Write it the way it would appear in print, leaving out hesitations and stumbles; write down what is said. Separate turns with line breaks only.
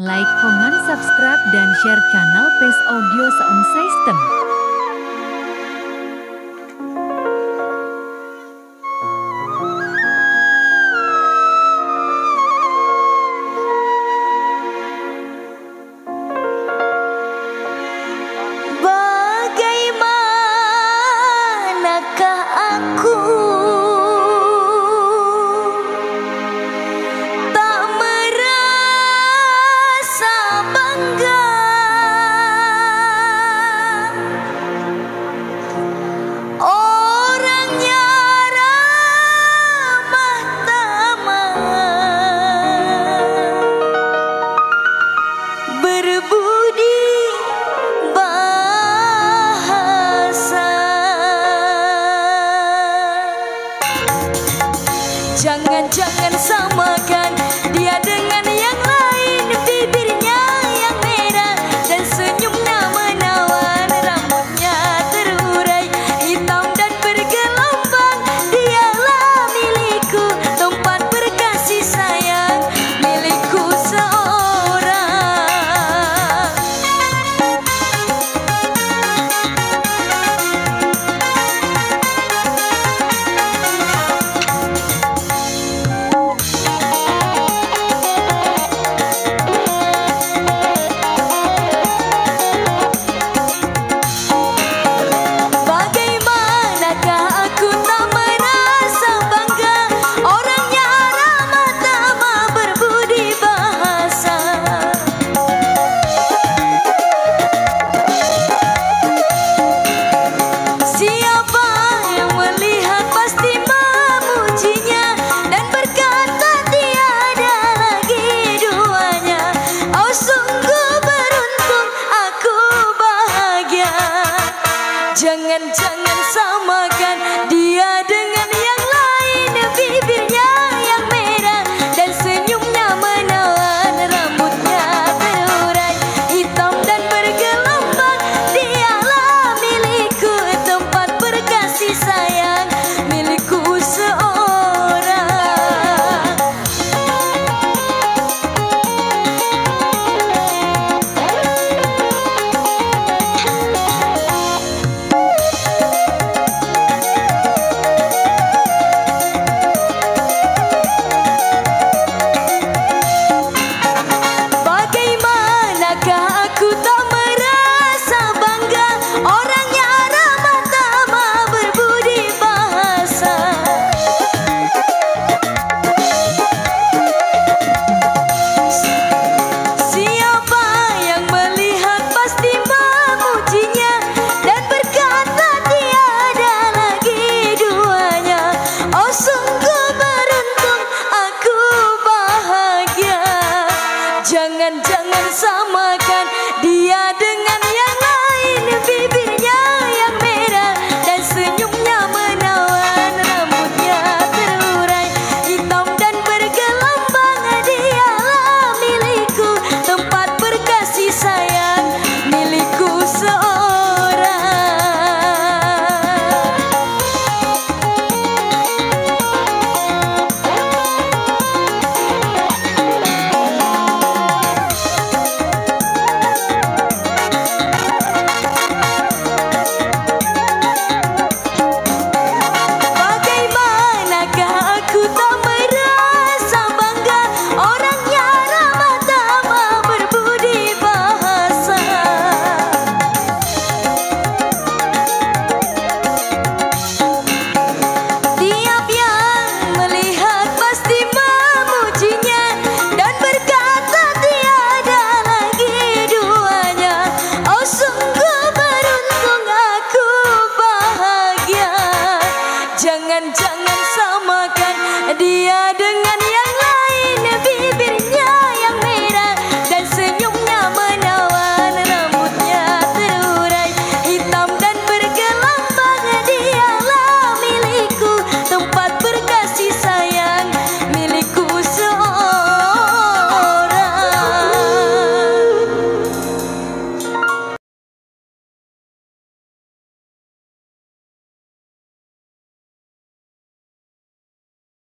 Like, comment, subscribe, dan share channel PES Audio Sound System.
Bagaimanakah aku tak merasa bangga orangnya ramah tamah berbudi jangan samakan dia dengan yang lain. Bibirnya yang merah dan senyumnya menawan, rambutnya terurai hitam dan bergelombang. Dialah milikku, tempat berkasih sayang, milikku seorang. Jangan samakan dia dengan yang lain. Bibirnya yang merah dan senyumnya menawan, rambutnya terurai hitam dan bergelombang. Dialah milikku, tempat berkasih sayang, milikku seorang. Jangan samakan dia dengan